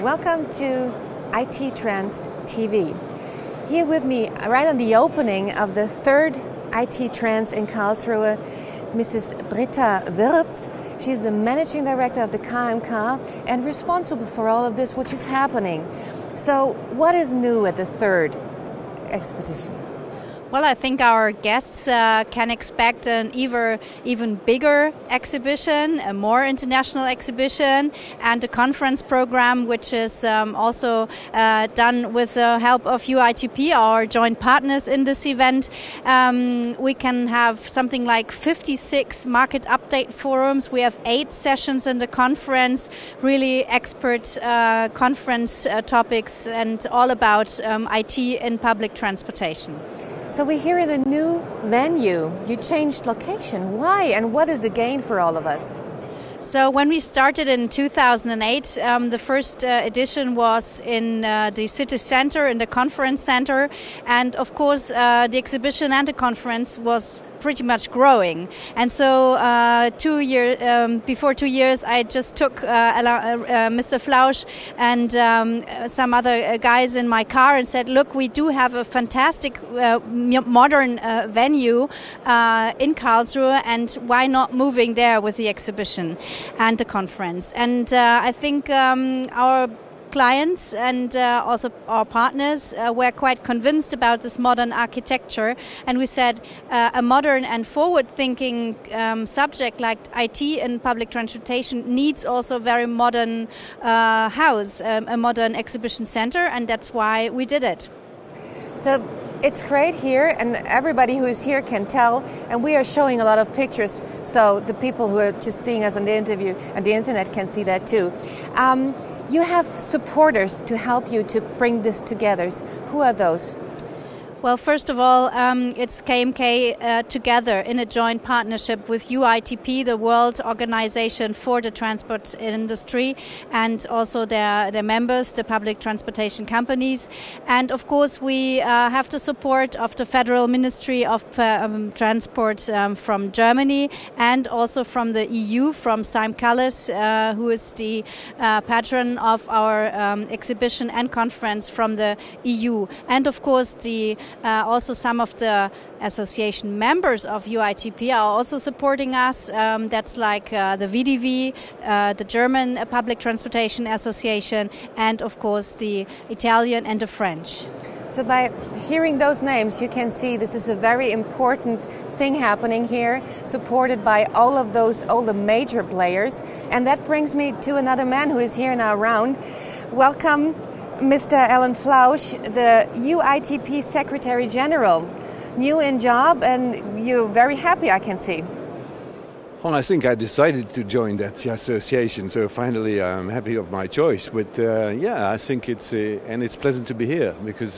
Welcome to IT Trends TV. Here with me, right on the opening of the third IT Trends in Karlsruhe, Mrs. Britta Wirtz. She's the Managing Director of the KMK and responsible for all of this, which is happening. So what is new at the third expedition? Well, I think our guests can expect an even bigger exhibition, a more international exhibition, and a conference program which is also done with the help of UITP, our joint partners in this event. We can have something like 56 market update forums. We have 8 sessions in the conference, really expert conference topics and all about IT in public transportation. So we're here in a new venue. You changed location. Why and what is the gain for all of us? So when we started in 2008, the first edition was in the city center, in the conference center. And of course, the exhibition and the conference was pretty much growing. And so before 2 years, I just took Mr. Flausch and some other guys in my car and said, look, we do have a fantastic modern venue in Karlsruhe, and why not moving there with the exhibition and the conference? And I think our clients and also our partners were quite convinced about this modern architecture, and we said a modern and forward-thinking subject like IT in public transportation needs also a very modern house, a modern exhibition center, and that's why we did it. So it's great here, and everybody who is here can tell, and we are showing a lot of pictures, so the people who are just seeing us on the internet can see that too. You have supporters to help you to bring this together. Who are those? Well, first of all, it's KMK together in a joint partnership with UITP, the World Organization for the Transport Industry, and also their members, the public transportation companies. And of course, we have the support of the Federal Ministry of Transport from Germany, and also from the EU, from Siim Kallas, who is the patron of our exhibition and conference from the EU. And of course, also some of the association members of UITP are also supporting us. That's like the VDV, the German Public Transportation Association, and of course the Italian and the French. So by hearing those names, you can see this is a very important thing happening here, supported by all the major players. And that brings me to another man who is here now around. Welcome, Mr. Alain Flausch, the UITP Secretary General. New in job, and you're very happy, I can see. Well, I think I decided to join that association, so finally I'm happy of my choice. But yeah, I think it's pleasant to be here, because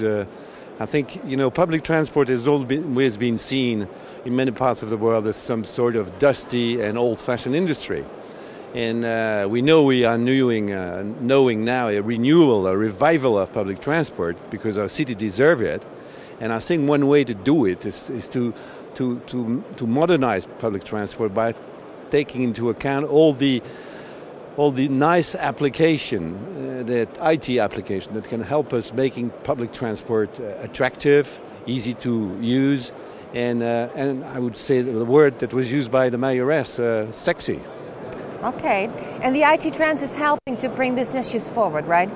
I think, public transport has always been seen in many parts of the world as some sort of dusty and old-fashioned industry. And we know we are knowing now a renewal, a revival of public transport, because our city deserves it. And I think one way to do it is to modernize public transport by taking into account all the nice application, that IT application that can help us making public transport attractive, easy to use, and I would say the word that was used by the mayoress, sexy. Okay, and the IT Trends is helping to bring these issues forward, right?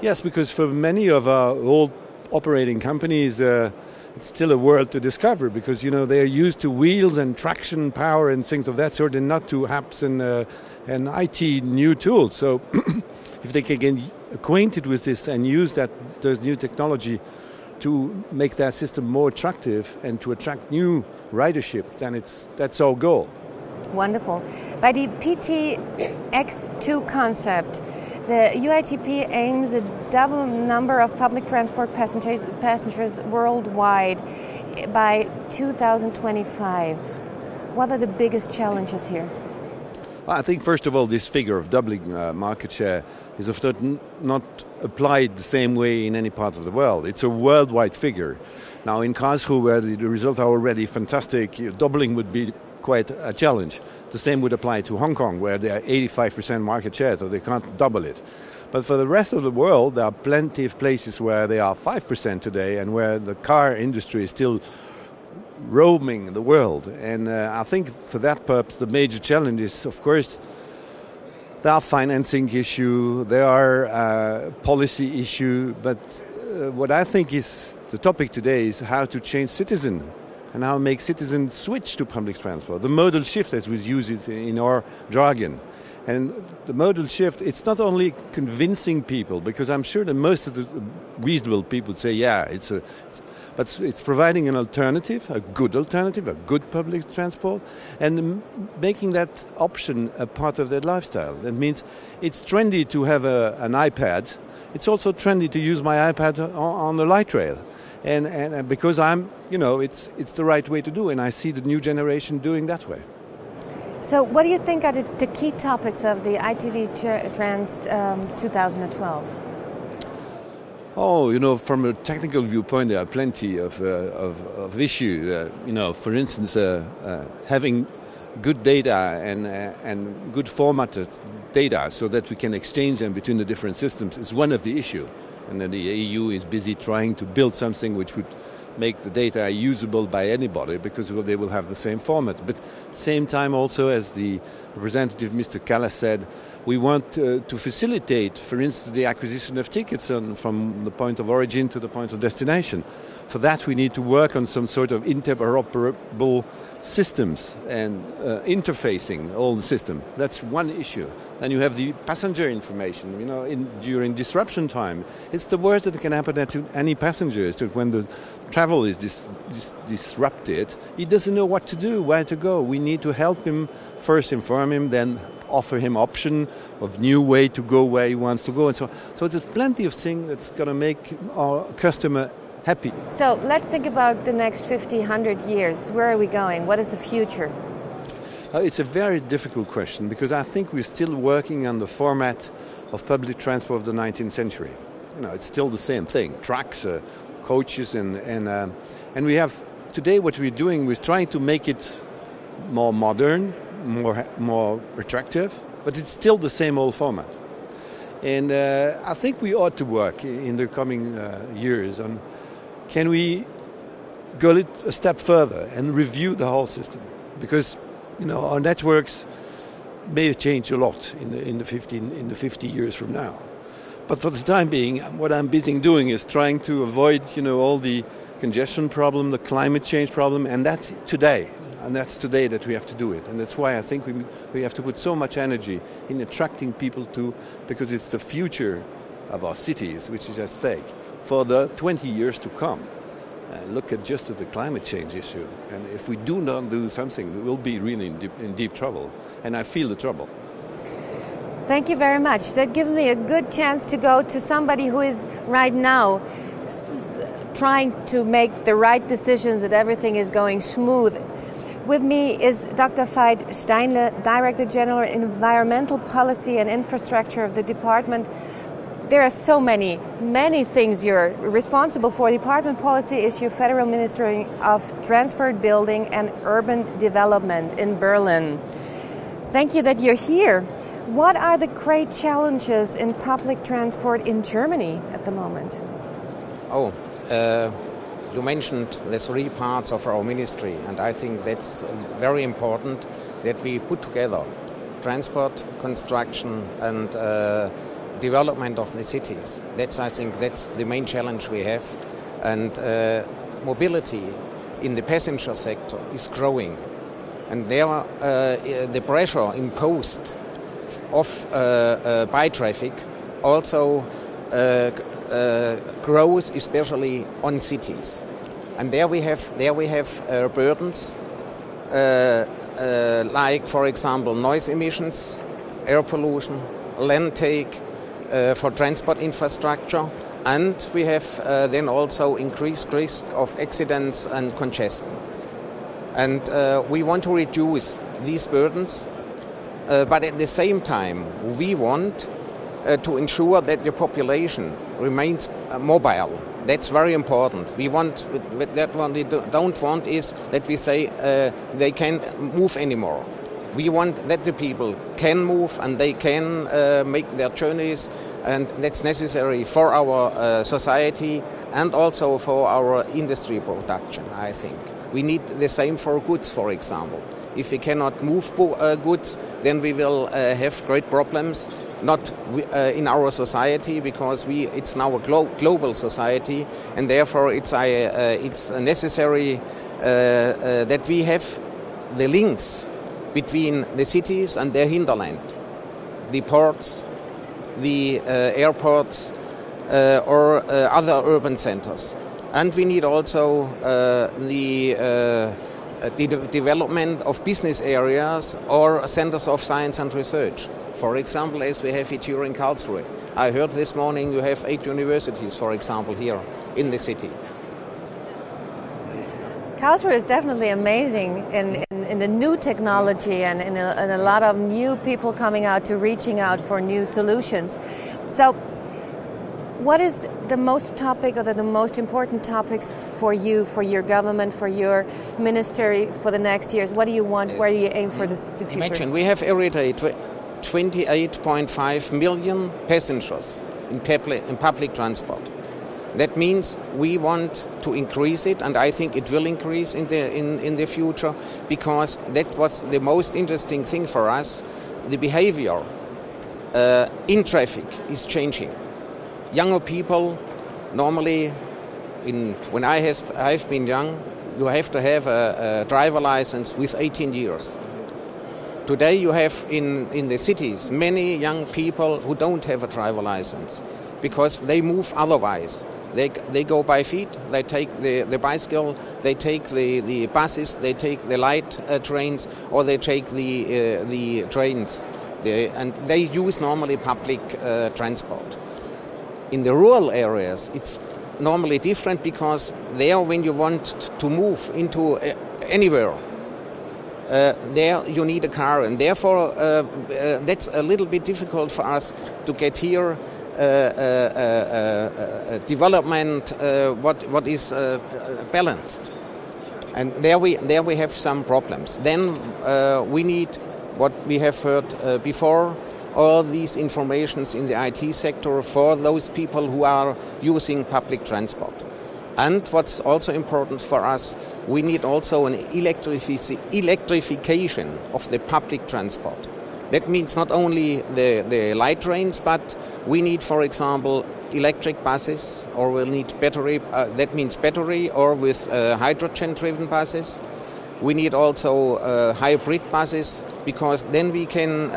Yes, because for many of our old operating companies, it's still a world to discover, because they're used to wheels and traction power and things of that sort, and not to apps and IT new tools. So if they can get acquainted with this and use those new technology to make their system more attractive and to attract new ridership, then that's our goal. Wonderful. By the PTX2 concept, the UITP aims a double number of public transport passengers worldwide by 2025. What are the biggest challenges here? Well, I think, first of all, this figure of doubling market share is of course not applied the same way in any part of the world. It's a worldwide figure. Now, in Karlsruhe, where the results are already fantastic, doubling would be quite a challenge. The same would apply to Hong Kong, where they are 85% market share, so they can't double it. But for the rest of the world, there are plenty of places where they are 5% today and where the car industry is still roaming the world. And I think for that purpose, the major challenge is, of course, there are financing issue, there are policy issue, but what I think is the topic today is how to change citizen and how to make citizens switch to public transport. The modal shift, as we use it in our jargon. And the modal shift, it's not only convincing people, because I'm sure that most of the reasonable people say, yeah, but it's providing an alternative, a good public transport, and making that option a part of their lifestyle. That means it's trendy to have an iPad. It's also trendy to use my iPad on the light rail. And because it's the right way to do, and I see the new generation doing that way. So what do you think are the key topics of the ITV Trans 2012? Oh, from a technical viewpoint, there are plenty of issues. For instance, having good data and good formatted data so that we can exchange them between the different systems is one of the issues. And then the EU is busy trying to build something which would make the data usable by anybody because they will have the same format. But at the same time also, as the representative Mr. Callas said, we want to facilitate, for instance, the acquisition of tickets from the point of origin to the point of destination. For that we need to work on some sort of interoperable systems and interfacing all the system. That's one issue. Then you have the passenger information. During disruption time, it's the worst that can happen to any passenger is that when the travel is disrupted, he doesn't know what to do, where to go. We need to help him, first inform him, then offer him option of new way to go where he wants to go, and so there's plenty of things that's going to make our customer happy. So let's think about the next 50, 100 years. Where are we going? What is the future? It's a very difficult question because I think we're still working on the format of public transport of the 19th century. It's still the same thing: trucks, coaches, and we have today what we're doing. We're trying to make it more modern, more attractive, but it's still the same old format. And I think we ought to work in the coming years on can we go a step further and review the whole system, because our networks may change a lot in the 50 years from now. But for the time being, what I'm busy doing is trying to avoid all the congestion problem, the climate change problem, and that's today. And that's today that we have to do it. And that's why I think we have to put so much energy in attracting people because it's the future of our cities which is at stake for the 20 years to come. Look at just at the climate change issue. And if we do not do something, we will be really in deep trouble. And I feel the trouble. Thank you very much. That gives me a good chance to go to somebody who is right now trying to make the right decisions, that everything is going smooth. With me is Dr. Veit Steinle, Director General Environmental Policy and Infrastructure of the department. There are so many things you're responsible for. Department Policy issue, Federal Ministry of Transport, Building and Urban Development in Berlin. Thank you that you're here. What are the great challenges in public transport in Germany at the moment? You mentioned the three parts of our ministry, and I think that's very important that we put together transport, construction and development of the cities. I think that's the main challenge we have. And mobility in the passenger sector is growing. And there the pressure imposed by traffic also grows, especially on cities, and there we have burdens like, for example, noise emissions, air pollution, land take for transport infrastructure, and we have then also increased risk of accidents and congestion. And we want to reduce these burdens, but at the same time we want to ensure that the population remains mobile, That's very important. We want that one. We don't want is that we say they can't move anymore. We want that the people can move and they can make their journeys, and that's necessary for our society and also for our industry production, I think. We need the same for goods, for example. If we cannot move goods, then we will have great problems, not in our society, because it's now a global society, and therefore it's necessary that we have the links between the cities and their hinterland, the ports, the airports, or other urban centers. And we need also the development of business areas or centers of science and research. For example, as we have it here in Karlsruhe. I heard this morning you have 8 universities, for example, here in the city. Karlsruhe is definitely amazing in the new technology and in a lot of new people coming out to reaching out for new solutions. So what is the most topic or the most important topics for you, for your government, for your ministry for the next years? What do you want? Where do you aim for the future? Imagine we have every day 28.5 million passengers in public transport. That means we want to increase it, and I think it will increase in the future, because that was the most interesting thing for us. The behavior in traffic is changing. Younger people, normally, when I've been young, you have to have a driver license with 18 years. Today you have in the cities many young people who don't have a driver license because they move otherwise. They go by feet, they take the bicycle, they take the buses, they take the light trains, or they take the trains. And they use normally public transport. In the rural areas, it's normally different, because there, when you want to move into anywhere, there you need a car, and therefore that's a little bit difficult for us to get here development what is balanced, and there we have some problems. Then we need what we have heard before, all these informations in the IT sector for those people who are using public transport. And what's also important for us, we need also an electrification of the public transport. That means not only the light trains, but we need, for example, electric buses, or we'll need battery, that means battery or with hydrogen-driven buses. We need also hybrid buses, because then we can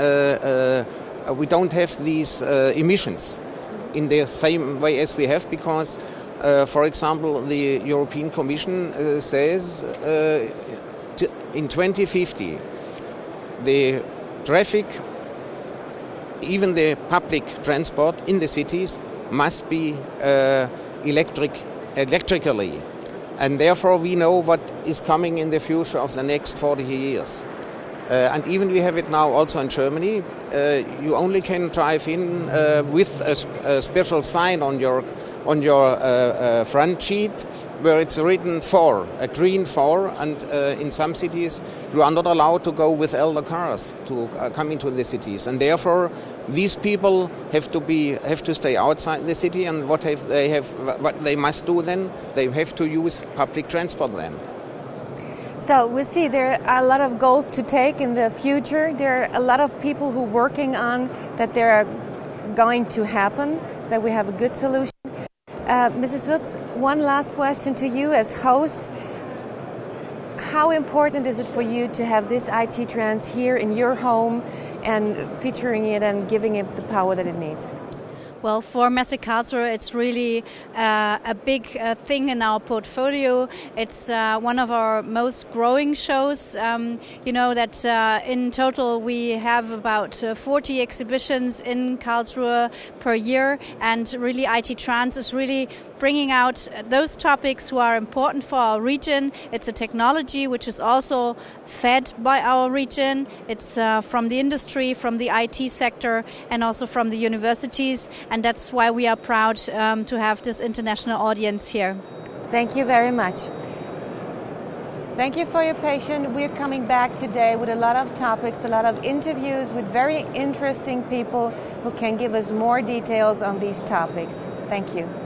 we don't have these emissions in the same way as we have, because for example, the European Commission says in 2050 the traffic, even the public transport in the cities, must be electrically, and therefore we know what is coming in the future of the next 40 years. And even we have it now also in Germany. You only can drive in with a special sign on your front sheet where it's written 4, a green 4, and in some cities you are not allowed to go with elder cars to come into the cities, and therefore these people have to stay outside the city. And what they must do then? They have to use public transport then. So we see there are a lot of goals to take in the future. There are a lot of people who are working on that they are going to happen, that we have a good solution. Mrs. Wirtz, one last question to you as host. How important is it for you to have this IT Trans here in your home and featuring it and giving it the power that it needs? Well, for Messe Karlsruhe, it's really a big thing in our portfolio. It's one of our most growing shows. You know that in total we have about 40 exhibitions in Karlsruhe per year, and really IT Trans is really bringing out those topics who are important for our region. It's a technology which is also fed by our region. It's from the industry, from the IT sector, and also from the universities. and that's why we are proud to have this international audience here. Thank you very much. Thank you for your patience. We're coming back today with a lot of topics, a lot of interviews with very interesting people who can give us more details on these topics. Thank you.